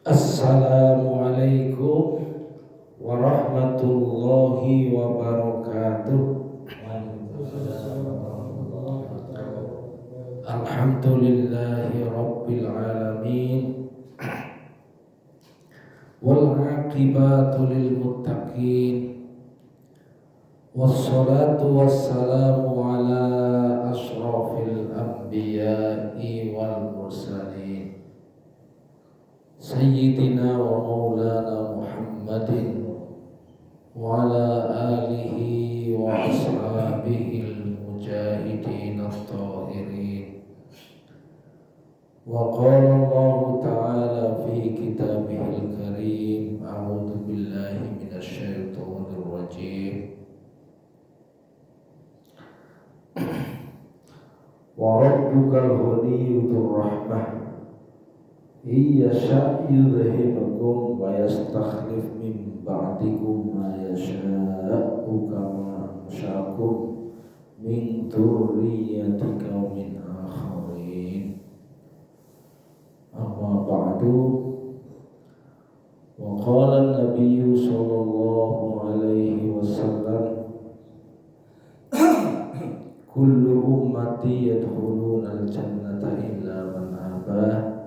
Assalamualaikum warahmatullahi wabarakatuh. Alhamdulillahi rabbil alamin. Wal aqibatu lil muttaqin. Wassalatu wassalamu ala ashrafil anbiya'i wal mursalin Sayyidina wa maulana Muhammadin wa ala alihi wa ashabihi al-mujahidin at-tahirin. Wa qala Allah ta'ala fi kitabihil karim, a'udzu billahi minasy syaithanir rajim. Wa rabbukal ghaniyyu dzur rahmah Iyasha yudhibukum wa yastakhlif min ba'dikum ma yasha'u kama anshakum min dzurriyyati qaumin akharin. Amma ba'du. Wa qala an-nabiyyu sallallahu alaihi wasallam, kullu ummati yadkhuluna al-jannata illa man aba.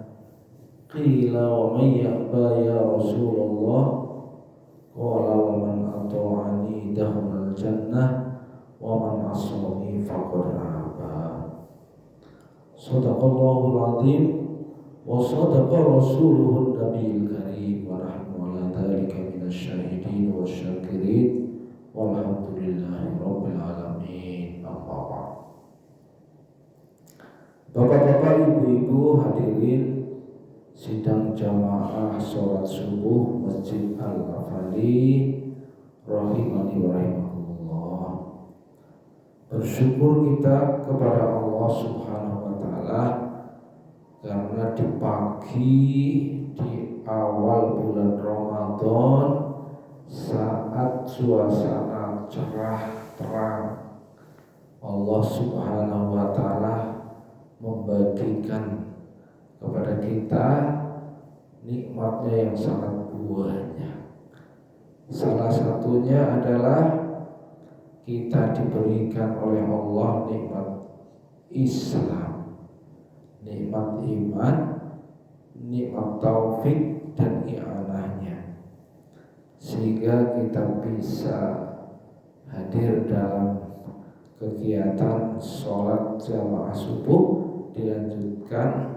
Qila wa man ya'ba ya Rasulullah? Qala wa man ata'ani dakhala al-jannah wa man asani faqad aba. Shadaqallahul azim wa shadaqa rasuluhun nabiyil karim wa nahnu ala dzalika minasy syahidin wasyakirin walhamdulillahi rabbil alamin. Amma ba'd. Bapak-bapak, ibu-ibu hadirin sidang jamaah sholat subuh Masjid Al-Afali rahimani wa rahimakumullah. Bersyukur kita kepada Allah Subhanahu wa taala karena di pagi di awal bulan Ramadan saat suasana cerah terang, Allah Subhanahu wa taala membagikan kepada kita nikmatnya yang sangat banyak. Salah satunya adalah kita diberikan oleh Allah nikmat Islam, nikmat iman, nikmat taufik dan i'anahnya, sehingga kita bisa hadir dalam kegiatan sholat jamaah subuh, dilanjutkan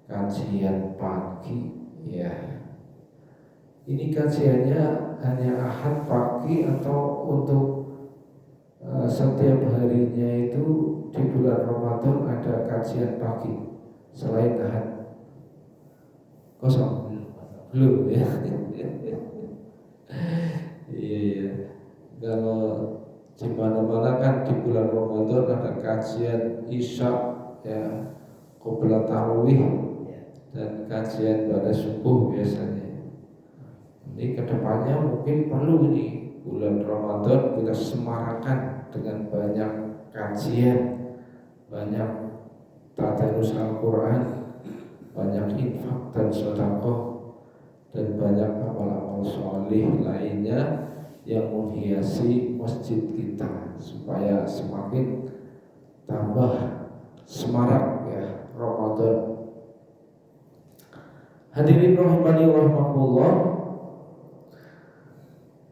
kajian pagi ya. Ini kajiannya hanya Ahad pagi atau untuk setiap harinya itu di bulan Ramadan ada kajian pagi selain Ahad? Kosong? Belum ya. Iya. Kalau di mana-mana kan di bulan Ramadan ada kajian Isya ya, qabla tarawih dan kajian pada subuh biasanya. Ini kedepannya mungkin perlu ini bulan Ramadan kita semarakkan dengan banyak kajian, banyak tadarus Al-Quran, banyak infak dan sedekah, dan banyak amal-amal sholih lainnya yang menghiasi masjid kita supaya semakin tambah semarak ya Ramadan. Hadirin rahimani rahimakumullah,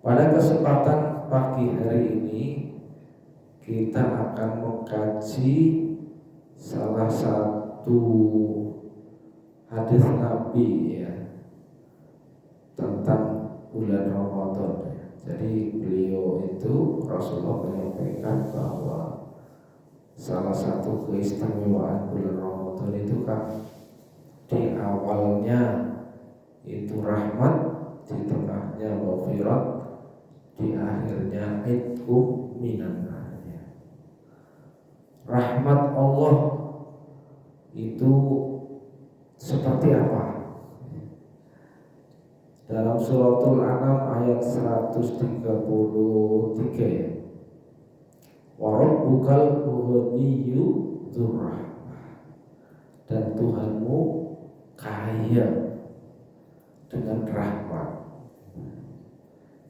pada kesempatan pagi hari ini kita akan mengkaji salah satu hadis Nabi ya tentang bulan Ramadan. Jadi beliau itu Rasulullah menyampaikan bahwa salah satu keistimewaan bulan Ramadan itu kan di awalnya itu rahmat, di tengahnya maghfirah, di akhirnya itqu minan nar. Rahmat Allah itu seperti apa? Dalam suratul An'am ayat 133 ya. Wa rabbukal ghaniyyu dzur rahmah. Dan Tuhanmu kaya dengan rahmat.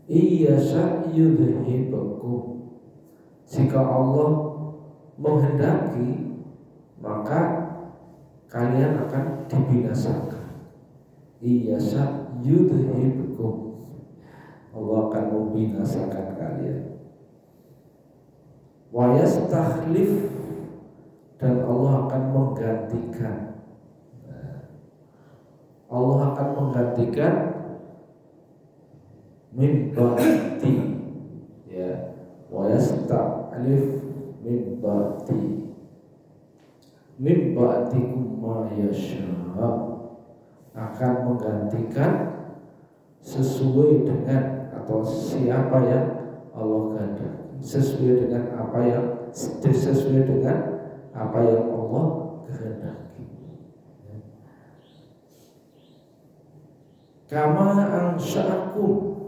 Iyasha yudhibakum, jika Allah menghendaki maka kalian akan dibinasakan. Iyasha yudhibakum, Allah akan membinasakan kalian. Wa yastakhlif, dan Allah akan menggantikan. Allah akan menggantikan min ba'di, ya, wa yastakhlif min ba'dikum ma yasha, akan menggantikan sesuai dengan atau siapa yang Allah kehendaki, sesuai dengan apa yang Allah kehendaki. Kama ansha'akum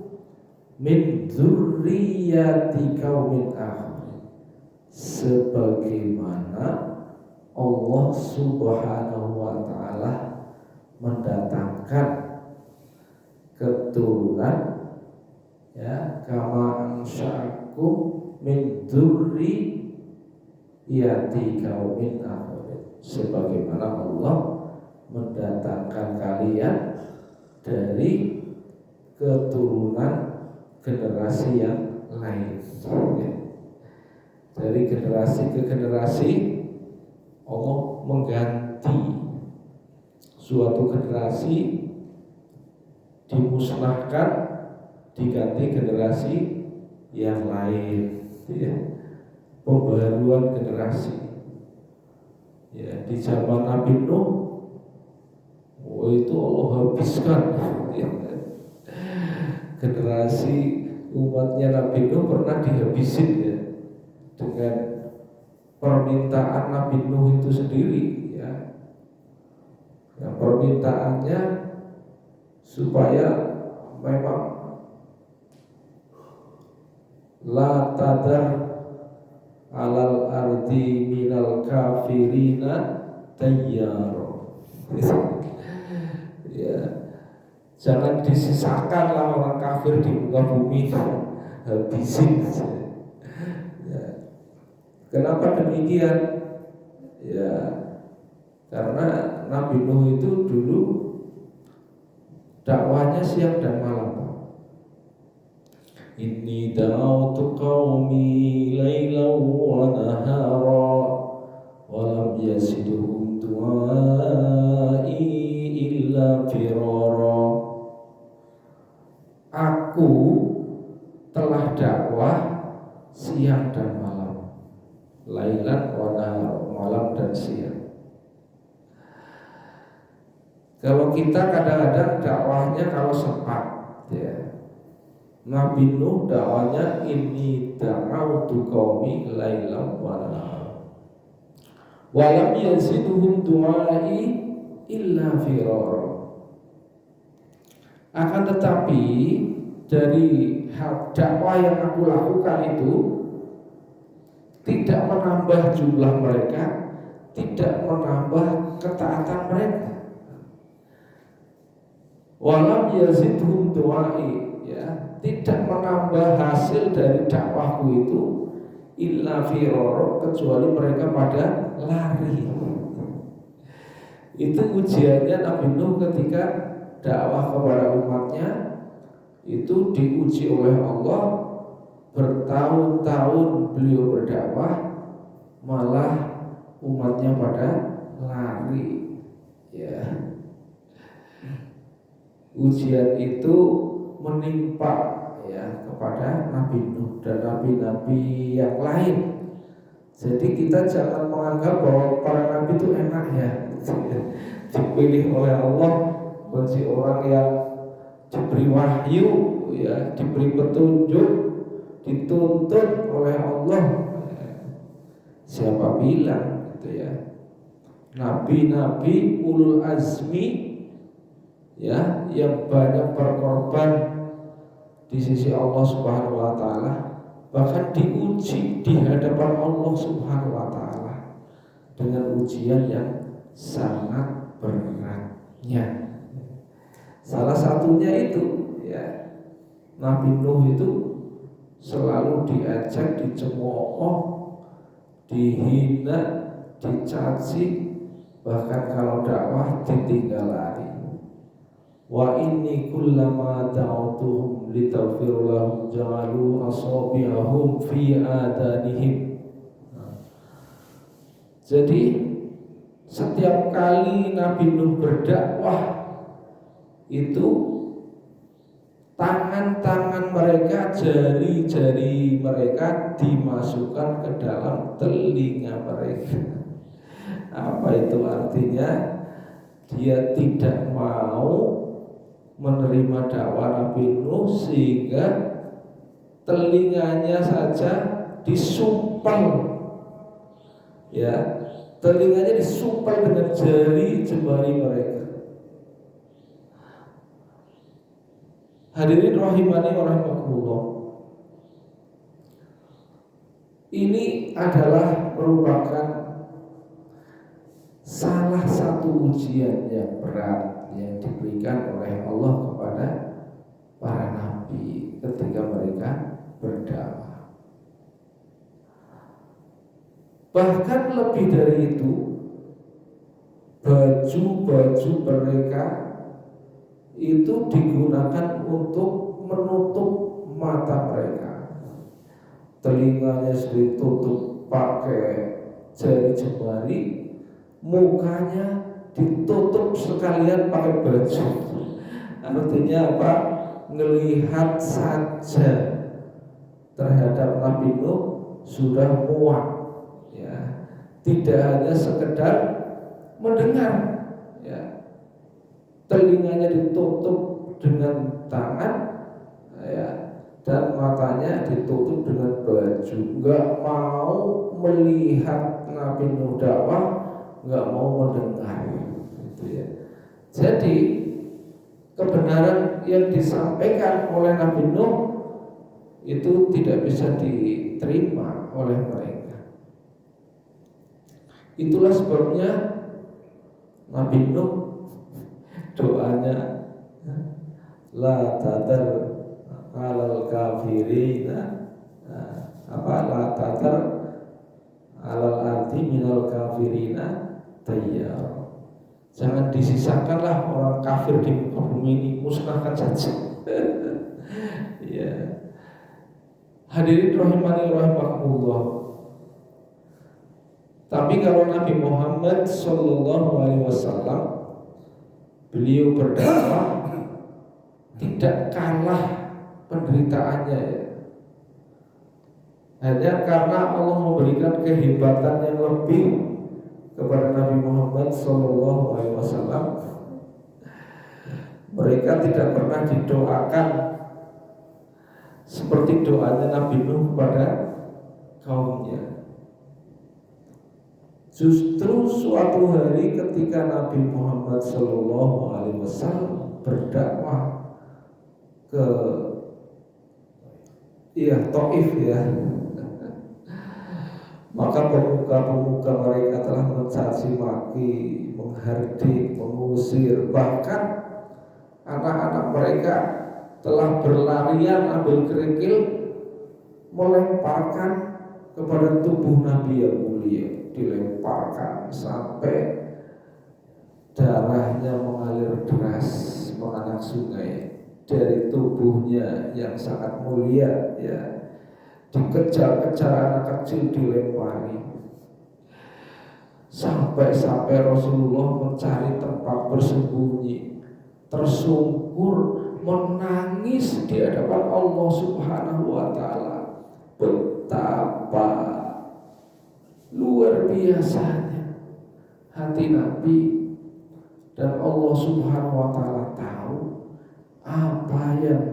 min dzurriyyati qaumin akharin, sebagaimana Allah Subhanahu wa taala mendatangkan keturunan, ya, kama ansha'akum min dzurriyyati qaumin akharin, sebagaimana Allah mendatangkan kalian dari keturunan generasi yang lain, ya. Dari generasi ke generasi Allah mengganti suatu generasi, dimusnahkan, diganti generasi yang lain, ya. Pembaruan generasi, ya. Di zaman Nabi Nuh, itu Allah habiskan, ya. Generasi umatnya Nabi Nuh pernah dihabisin, ya, dengan permintaan Nabi Nuh itu sendiri, ya. Yang permintaannya supaya memang la tadar alal ardi minal kafirina tayyaro, ya, jangan disisakanlah orang kafir di muka bumi, habisin, ya. Kenapa demikian? Ya, karena Nabi Nuh itu dulu dakwahnya siang dan malam. Inni da'awtu qaumi lailan wa nahara wa lam yazidhum du'ai illa firara. Aku telah dakwah siang dan malam, lailan wa nahara, malam dan siang. Kalau kita kadang-kadang dakwahnya kalau sempat, ya. Nabi Nuh dakwahnya inni da'awtu qaumi lailan wa nahara wa lam yazidhum du'ai illa firara. Akan tetapi dari dakwah yang aku lakukan itu tidak menambah jumlah mereka, tidak menambah ketaatan mereka. Walam yazidhum du'ai, ya, tidak menambah hasil dari dakwahku itu illa firara, kecuali mereka pada lari. Itu ujiannya Nabi Nuh ketika dakwah kepada umatnya, itu diuji oleh Allah. Bertahun-tahun beliau berdakwah, malah umatnya pada lari, ya. Ujian itu menimpa, ya, kepada Nabi Nuh dan nabi-nabi yang lain. Jadi kita jangan menganggap bahwa para nabi itu enak, ya, dipilih oleh Allah menjadi orang yang diberi wahyu, ya, diberi petunjuk, dituntun oleh Allah. Siapa bilang gitu, ya? Nabi-nabi ulul azmi, ya, yang banyak berkorban di sisi Allah Subhanahu wa taala, bahkan diuji di hadapan Allah Subhanahu wa taala dengan ujian yang sangat beratnya. Salah satu satunya itu ya, Nabi Nuh itu selalu diajak, dicemooh, dihina, dicaci, bahkan kalau dakwah ditinggal lari. Wa inni kullama da'utuhum litaghfir lahum ja'alu asabi'ahum fi adanihim. Jadi setiap kali Nabi Nuh berdakwah itu tangan-tangan mereka, jari-jari mereka dimasukkan ke dalam telinga mereka. Apa itu artinya? Dia tidak mau menerima dakwah Nabi Nuh sehingga telinganya saja disumpel, ya, telinganya disumpel dengan jari jemari mereka. Hadirin rahimani wa rahimakumullah, ini adalah merupakan salah satu ujian yang berat yang diberikan oleh Allah kepada para nabi ketika mereka berdakwah. Bahkan lebih dari itu, baju-baju mereka itu digunakan untuk menutup mata mereka. Telinganya ditutup pakai jari jemari, mukanya ditutup sekalian pakai baju. Artinya apa? Ngelihat saja terhadap Nabi Nuh sudah muak, ya. Tidak hanya sekedar mendengar, ya. Telinganya ditutup dengan tangan, ya, dan matanya ditutup dengan baju. Nggak mau melihat Nabi Nuh dakwah, nggak mau mendengar, gitu ya. Jadi kebenaran yang disampaikan oleh Nabi Nuh itu tidak bisa diterima oleh mereka. Itulah sebabnya Nabi Nuh doanya la tadar alal kafirina, la tadar alal ardi minal kafirina tayyar. Jangan disisakanlah orang kafir di muka bumi ini, musnahkan saja. Ya. Hadirin rahimani rahimakumullah. Tapi kalau Nabi Muhammad sallallahu alaihi wasallam, beliau berdakwah tidak kalah penderitaannya, ya. Hanya karena Allah memberikan kehebatan yang lebih kepada Nabi Muhammad SAW, mereka tidak pernah didoakan seperti doanya Nabi Nuh kepada kaumnya. Justru suatu hari ketika Nabi Muhammad SAW berdakwah ke Taif, ya, maka pemuka-pemuka mereka telah mencaci maki, menghardik, mengusir, bahkan anak-anak mereka telah berlarian ambil kerikil melemparkan kepada tubuh Nabi yang mulia, dilemparkan sampai darahnya mengalir deras menganak sungai dari tubuhnya yang sangat mulia, ya. Dikejar-kejar anak kecil, dilempari, sampai Rasulullah mencari tempat bersembunyi, tersungkur, menangis di hadapan Allah Subhanahu wa ta'ala. Betapa luar biasanya hati Nabi, dan Allah Subhanahu wa ta'ala tahu apa yang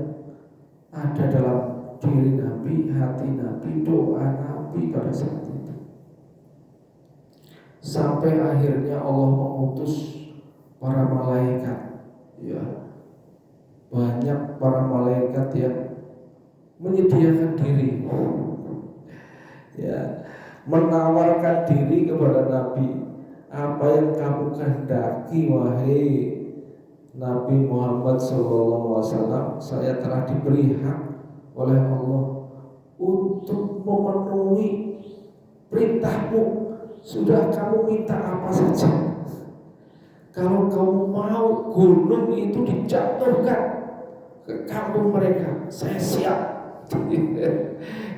ada dalam diri Nabi, hati Nabi, doa Nabi pada saat itu. Sampai akhirnya Allah mengutus para malaikat, ya. Banyak para malaikat yang menyediakan diri, ya, menawarkan diri kepada Nabi. Apa yang kamu kehendaki, wahai Nabi Muhammad SAW, saya telah diberi hak oleh Allah untuk memenuhi perintahmu. Sudah, kamu minta apa saja. Kalau kamu mau gunung itu dijatuhkan ke kampung mereka, saya siap.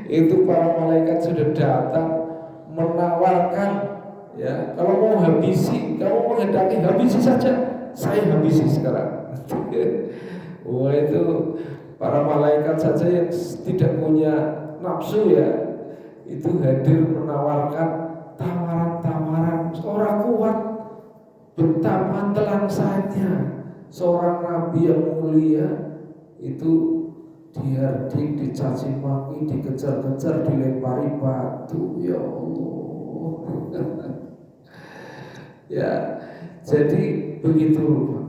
Itu para malaikat sudah datang menawarkan, ya, kalau mau habisi, kamu menghendaki habisi saja, saya habisi sekarang. Wah, itu para malaikat saja yang tidak punya nafsu, ya, itu hadir menawarkan tawaran-tawaran. Orang kuat, betapa telangsanya seorang nabi yang mulia itu dihardik, dicaci maki, dikejar-kejar, dilempari batu. Ya Allah. Ya, jadi begitu, Pak.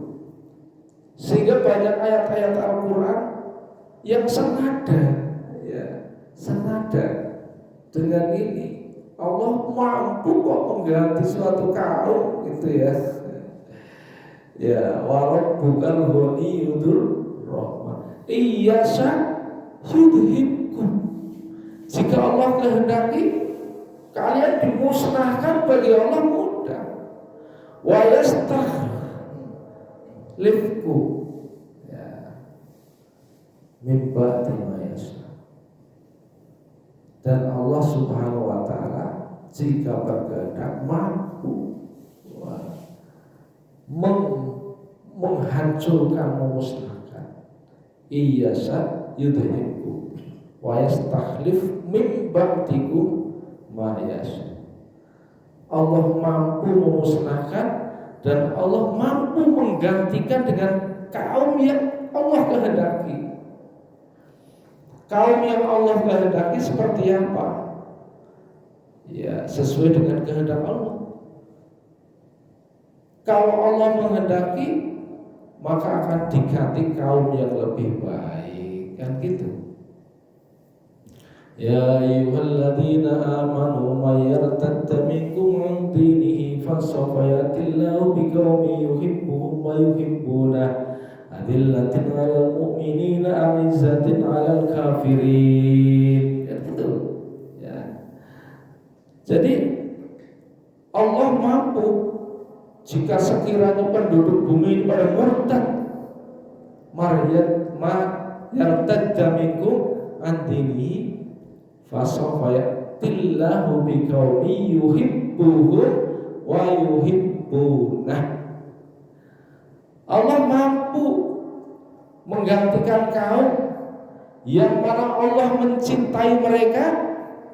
Sehingga banyak ayat-ayat Al-Quran yang senada, ya, senada dengan ini. Allah mampu kok mengganti suatu kaum, gitu ya. Ya, walau bukan honi yudur rahman. Iya sah yudhibkum. Jika Allah kehendaki, kalian dimusnahkan, bagi Allah mudah. Wa yastakhlifkum, ya, min ba'di ma yasha. Dan Allah Subhanahu wa ta'ala jika berkehendak mampu menghancurkan, memusnahkan. Iyasa yudhibkum wa yastakhlif min ba'dikum ma yasha. Allah mampu memusnahkan dan Allah mampu menggantikan dengan kaum yang Allah kehendaki. Kaum yang Allah kehendaki seperti apa? Ya, sesuai dengan kehendak Allah. Kalau Allah menghendaki, maka akan diganti kaum yang lebih baik, kan gitu. Ya ayyuhalladzina amanu may yartadda minkum an dinihi fasawfa yatillahu biqaumin yuhibbuhum wa yuhibbunah adillatin 'alal mu'minina 'izzatin 'alal kafirin. Kan gitu. Ya. Jadi Allah mampu jika sekiranya penduduk bumi pada murtad, yartadda minkum an dinihi fasawfa yatillahu biqaumin yuhibbuhum wa yuhibbunah. Allah mampu menggantikan kaum yang mana Allah mencintai mereka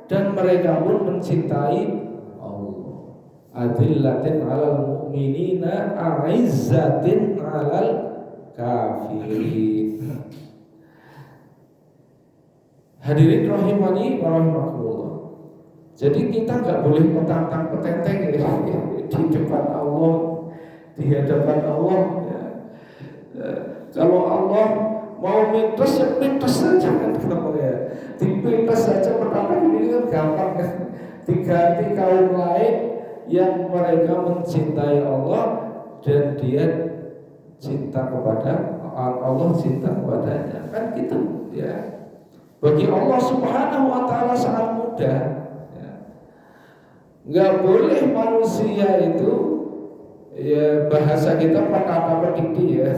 dan mereka pun mencintai Allah. Adillatin 'alal mu'minina a'izzatin 'alal kafirin. Hadirin rahimani wa rahimakumullah. Jadi kita nggak boleh petantang-petenteng, ya, di depan Allah, di hadapan Allah, ya. Kalau Allah mau mintes, ya mintes saja, kan, ya. Dipintes saja, petantang ini kan gampang, kan. Diganti kaum lain yang mereka mencintai Allah dan dia cinta kepada Allah, cinta kepadanya, kan gitu, ya. Bagi Allah Subhanahu wa ta'ala sangat mudah, ya. Nggak boleh manusia itu, ya, bahasa kita petaka petiti, ya.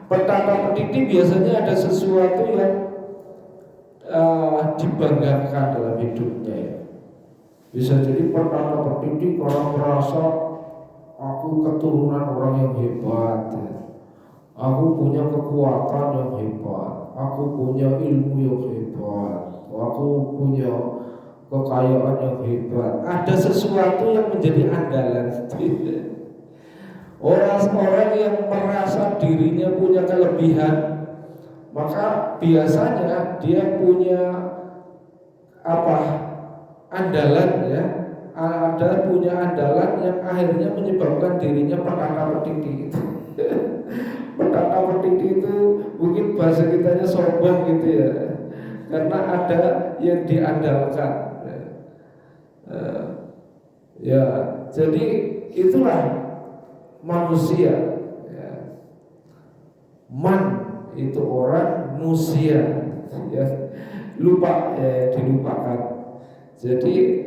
Petaka petiti biasanya ada sesuatu yang dibanggakan dalam hidupnya, ya. Bisa jadi petaka petiti kalau merasa aku keturunan orang yang hebat, ya. Aku punya kekuatan yang hebat, aku punya ilmu yang hebat, aku punya kekayaan yang hebat. Ada sesuatu yang menjadi andalan. Orang-orang yang merasa dirinya punya kelebihan, maka biasanya dia punya andalan, ya. Ada punya andalan yang akhirnya menyebabkan dirinya petaka petiti. Petaka petiti itu mungkin bahasa kitanya sombong, gitu, ya. Karena ada yang diandalkan, ya. Jadi itulah manusia, ya. Man itu orang, musia ya lupa dilupakan. Jadi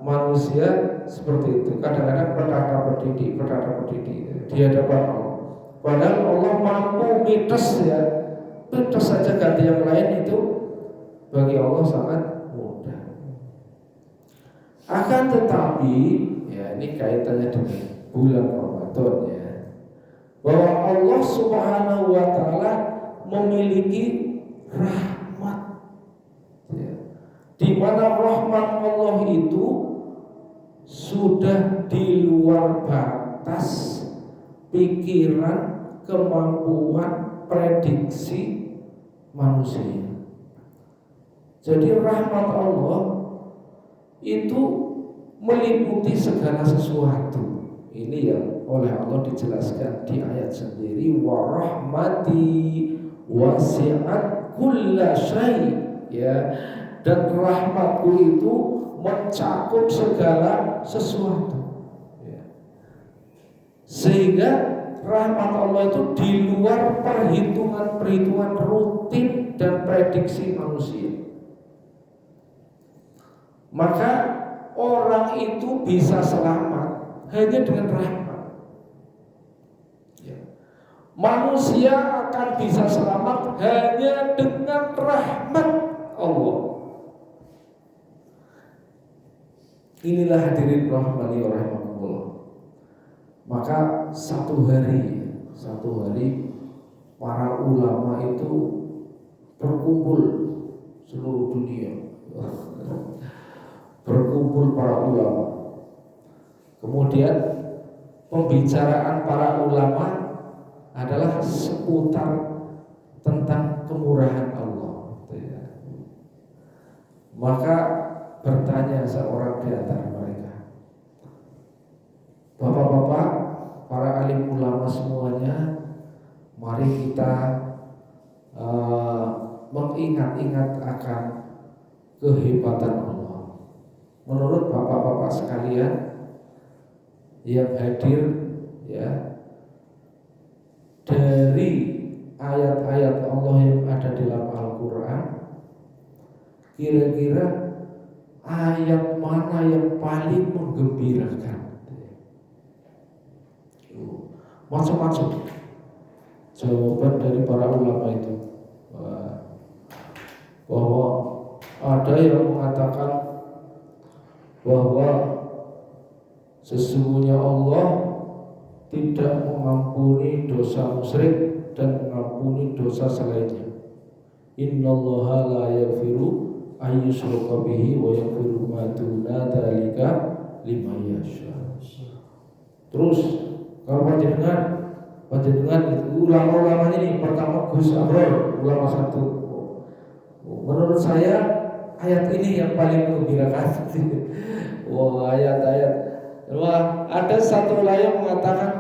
manusia seperti itu kadang-kadang petata pedidi di hadapan Allah. Padahal Allah mampu mitos saja ganti yang lain itu bagi Allah sangat mudah. Akan tetapi ya ini kaitannya dengan bulan Ramadan ya, bahwa Allah Subhanahu wa taala memiliki rahmat ya, di mana rahmat Allah itu sudah di luar batas pikiran, kemampuan, prediksi manusia. Jadi rahmat Allah itu meliputi segala sesuatu. Ini yang oleh Allah dijelaskan di ayat sendiri, wa rahmati wasi'at kulla syai' ya, dan rahmatku itu mencakup segala sesuatu ya. Sehingga rahmat Allah itu di luar perhitungan rutin dan prediksi manusia. Maka orang itu bisa selamat hanya dengan rahmat ya. Manusia akan bisa selamat hanya dengan rahmat Allah. Inilah hadirin rahmani wa rahimakumullah. Maka satu hari para ulama itu berkumpul seluruh dunia. Berkumpul para ulama. Kemudian pembicaraan para ulama adalah seputar tentang kemurahan Allah. Maka bertanya seorang di antara mereka, bapak-bapak, para alim ulama semuanya, mari kita mengingat-ingat akan kehebatan Allah. Menurut bapak-bapak sekalian yang hadir ya, dari ayat-ayat Allah yang ada di dalam Al-Quran, kira-kira ayat mana yang paling menggembirakan? Macam-macam jawaban dari para ulama itu. Bahwa ada yang mengatakan bahwa sesungguhnya Allah tidak mengampuni dosa musyrik dan mengampuni dosa selainnya. Innallaha la yaghfiru ayyushraka bihi wa yaghfiru ma duna dzalika liman yasha. Terus kalau panjenengan itu ulama-ulama ini, pertama Gus Abrol, ulama satu. Menurut saya ayat ini yang paling menggembirakan. Wah, ayat-ayat. Wah, ada satu yang mengatakan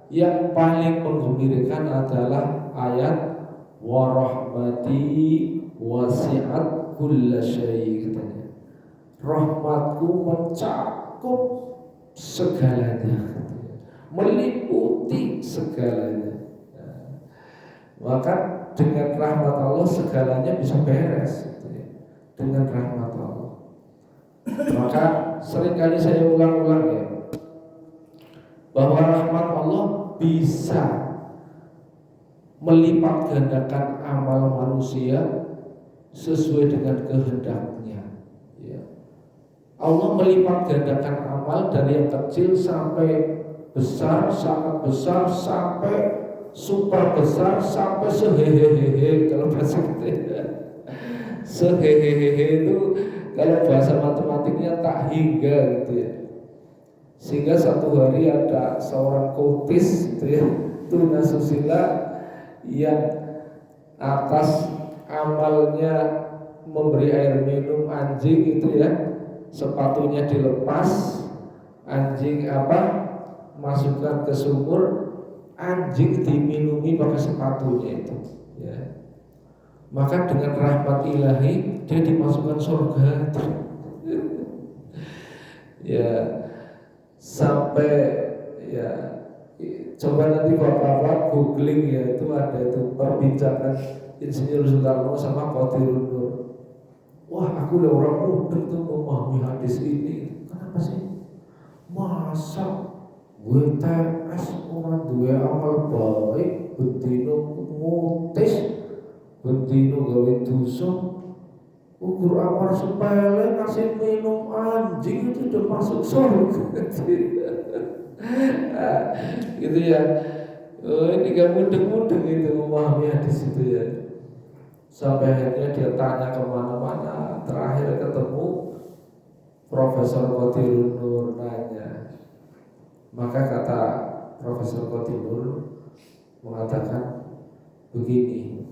yang paling menggembirakan adalah ayat wa rahmati wasi'at kulla syai', katanya. Rahmatku mencakup segalanya, meliputi segalanya. Maka dengan rahmat Allah segalanya bisa beres dengan rahmat Allah. Maka seringkali saya ulang-ulang ya, bahwa rahmat Allah bisa melipat gandakan amal manusia sesuai dengan kehendaknya ya. Allah melipat gandakan amal dari yang kecil sampai besar, sangat besar, sampai super besar, sampai sehehehe. Kalau bahasa kita sehehehe itu kalau bahasa matematiknya tak hingga gitu ya. Sehingga satu hari ada seorang kotis gitu ya, tunasusila, yang atas amalnya memberi air minum anjing itu ya, sepatunya dilepas, anjing masukkan ke sumur, anjing diminumi pakai sepatunya itu ya. Maka dengan rahmat ilahi dia dimasukkan surga ya, sampai ya Coba nanti bapak-bapak googling ya, itu ada itu perbincangan Insinyur Soekarno sama Qadirun Nur. Wah, aku udah orang muda tuh memahami hadis ini. Kenapa sih? Masa gue tes orang dua amal baik, bentino mutis, bentino gawe dosa, ukur amal sepele ngasih minum anjing itu udah masuk surga. Gitu ya. Oh, ini gak mudeng-mudeng itu memahami hadis itu ya. Sampai akhirnya dia tanya kemana-mana. Terakhir ketemu Profesor Qadirun Nur nanya. Maka kata Profesor Qadirun mengatakan begini,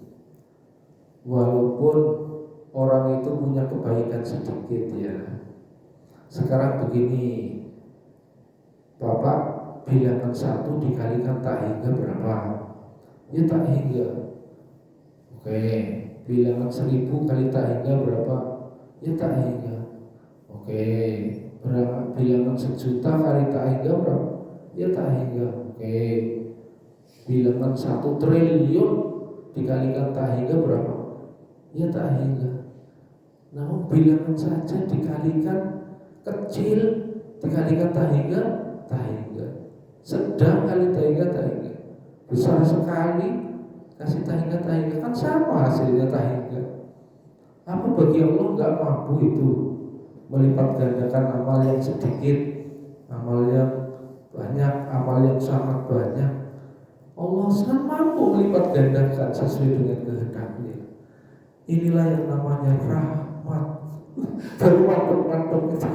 walaupun orang itu punya kebaikan sedikit ya, sekarang begini, Bapak bilangan 1 dikalikan tak hingga berapa? Ya tak hingga. Oke, bilangan 1000 kali tak hingga berapa? Ya tak hingga. Oke, berapa? Bilangan 1.000.000 kali tak hingga berapa? Ya tak hingga. Oke, bilangan 1 triliun dikalikan tak hingga berapa? Ya tak hingga. Namun bilangan saja dikalikan kecil, dikalikan tak hingga, tak hingga. Sedang kali tak hingga, tak hingga. Besar sekali kasih tak hingga, tak hingga, kan sama hasilnya tak hingga. Apa bagi Allah nggak mampu itu melipat gandakan amal yang sedikit, amal yang banyak, amal yang sangat banyak. Allah sangat mampu melipat gandakan sesuai dengan kehendaknya. Inilah yang namanya rahmat. Baru mantuk-mantuk itu.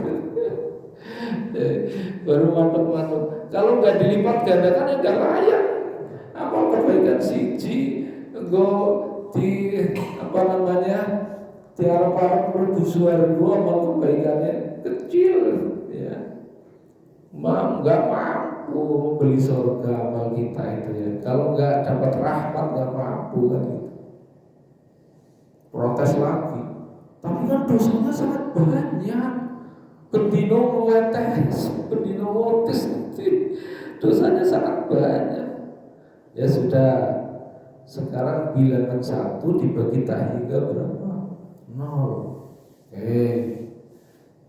Baru mantuk-mantuk. Kalau nggak dilipat gandakan ya nggak layak. Amal kebaikan siji engko di apa namanya, di arep-arep mlebu swarga amal kebaikannya kecil ya. Nggak mampu membeli surga amal kita itu ya. Kalau nggak dapat rahmat nggak mampu kan itu. Protes lagi. Tapi kan dosanya sangat banyak. Bendino ngewetes, bendino ngotis, dosanya sangat banyak. Ya sudah, sekarang bilangan 1 dibagi tak hingga berapa? 0. Oke.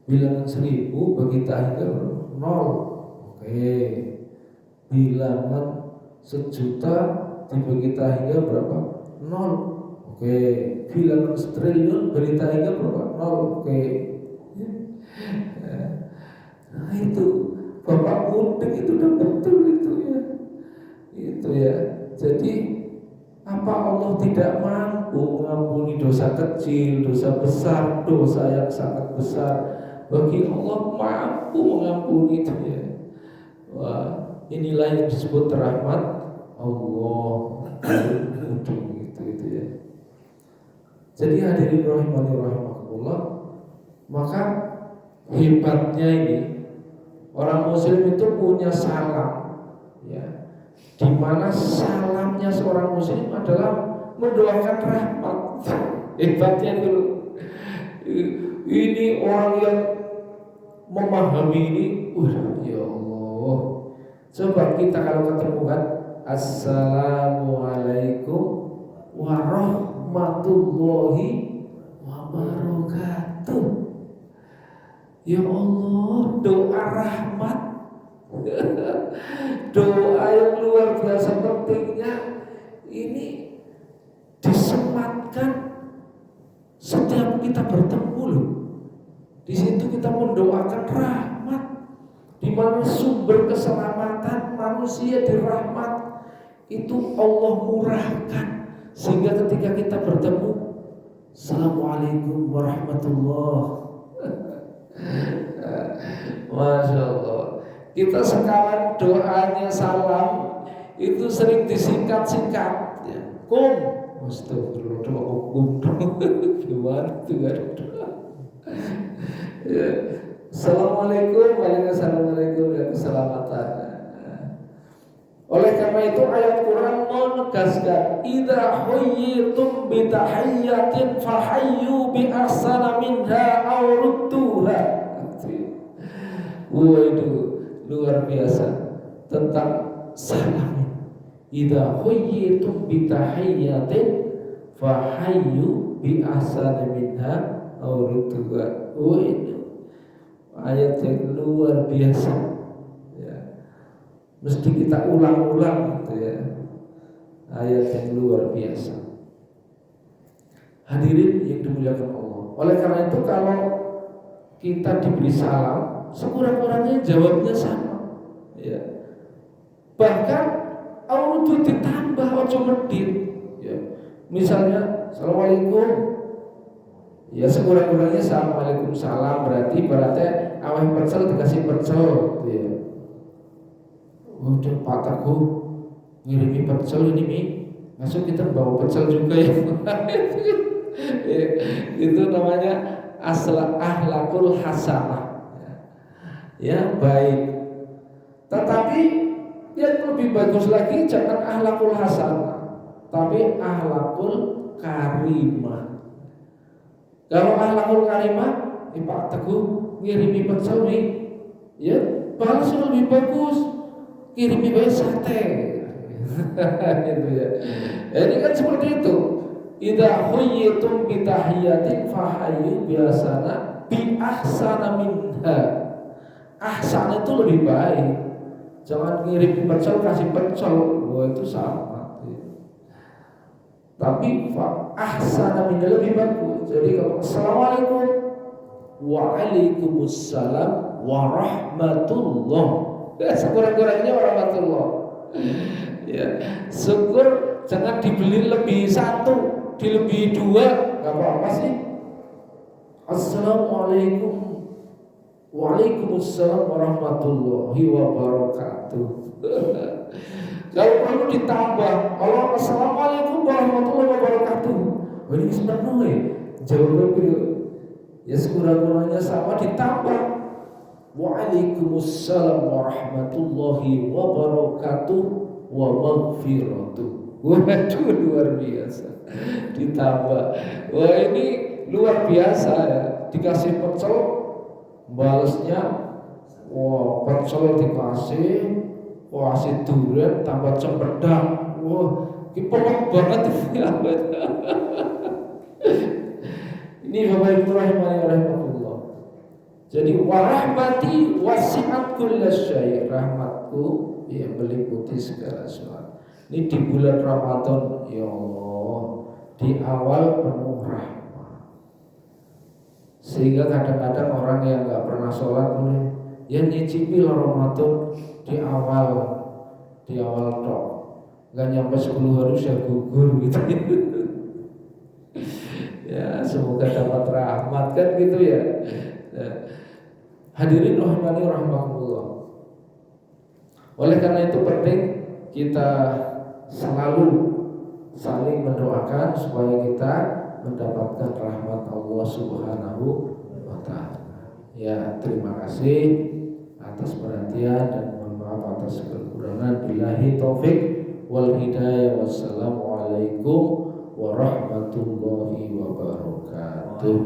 Bilangan 1000 bagi tak hingga berapa? 0. Oke. Bilangan 1.000.000 dibagi tak hingga berapa? 0. Oke. Bilangan 1 triliun bagi tak hingga berapa? 0. Oke. Nah itu Bapak mudik itu udah betul itu ya. Itu ya. Jadi apa Allah tidak mampu mengampuni dosa kecil, dosa besar, dosa yang sangat besar? Bagi Allah mampu mengampuni itu ya. Wah, inilah yang disebut rahmat Allah. Itu ya. Jadi hadirin rahimani rahimakumullah, maka hebatnya ini orang muslim itu punya salam ya, di mana salamnya seorang muslim adalah mendoakan rahmat. Hebatnya itu. Ini orang yang memahami ini, ya Allah. Coba kita kalau ketemu kan, Assalamualaikum warahmatullahi wabarakatuh. Ya Allah, doa rahmat, doa yang luar biasa pentingnya ini disematkan setiap kita bertemu loh. Di situ kita mendoakan rahmat, di mana sumber keselamatan manusia di rahmat itu Allah murahkan, sehingga ketika kita bertemu, Assalamualaikum warahmatullahi. Masya Allah. Kita sekarang doanya salam itu sering disingkat-singkat ya. Astagfirullah, gimana tuh kan? Ya. Assalamualaikum warahmatullahi wabarakatuh, keselamatan. Oleh karena itu ayat Quran menegaskan, idza huyyitum bi tahiyyatin fahayyu bi ahsana minha aw rudduha. Wah, itu luar biasa tentang salamin. Idza huyyitum bi tahiyyatin fa hayyu bi ahsani minha aw rudduha. Oh, ini ayat yang luar biasa. Ya. Mesti kita ulang-ulang gitu ya. Ayat yang luar biasa. Hadirin yang dimuliakan Allah. Oleh karena itu kalau kita diberi salam, sekurang-kurangnya jawabnya sama. Ya. Bahkan auto ditambah ojo medit. Ya. Misalnya assalamualaikum. Ya sekurang-kurangnya assalamualaikum salam berarti aweh pecel dikasih pecel. Ya. Udah Pak Teguh ngirimi pecel ini Mi. Masuk kita bawa pecel juga ya. Itu namanya akhlakul hasanah. Ya baik. Tetapi yang lebih bagus lagi jangan akhlakul hasanah, tapi akhlakul karimah. Kalau akhlakul karimah, Pak Teguh ngirimi pecel nih, ya balas yang lebih bagus, kirimi bayi sate. Gitu ya. Ini kan seperti itu. Idza huyyitum bi tahiyatin fahayyu biasana bi ahsana minha. Ahsan itu lebih baik. Jangan ngirim pecel kasih pecel, itu sama. Tapi ahsana minha lebih bagus. Jadi kalau assalamualaikum, waalaikumsalam warahmatullah. Sekurang-kurangnya warahmatullah. Ya, syukur jangan dibeli lebih satu. Dilebihi dua, nggak apa-apa sih. Assalamualaikum, waalaikumsalam warahmatullahi wabarakatuh. Kalau perlu ditambah, kalau assalamualaikum warahmatullahi wabarakatuh, ini sebenarnya jawabannya ya sekurang-kurangnya sama ditambah. Waalaikumsalam warahmatullahi wabarakatuh wa maghfiratuh. Waduh luar biasa. Ditambah. Wah ini luar biasa ya. Dikasih pecel, balasnya wah pecel dikasih durian tambah cempedak. Wah, ini pelak banget ya. Ini Bapak Ibu rahimahullah. Jadi warahmati wasi'at kullasyai, rahmatku yang meliputi segala sesuatu. Ini di bulan Ramadan, ya Allah, di awal penuh rahmat. Sehingga kadang-kadang orang yang nggak pernah sholat boleh ya nyicipi Ramadan di awal tok, nggak nyampe 10 hari sudah gugur gitu. Ya semoga dapat rahmat kan gitu ya. Nah, hadirin rahimani rahmatullah. Oleh karena itu penting kita selalu saling mendoakan supaya kita mendapatkan rahmat Allah Subhanahu wa Ta'ala. Ya, terima kasih atas perhatian dan mohon maaf atas kekurangan. Billahi taufik wal hidayah. Wassalamualaikum warahmatullahi wabarakatuh.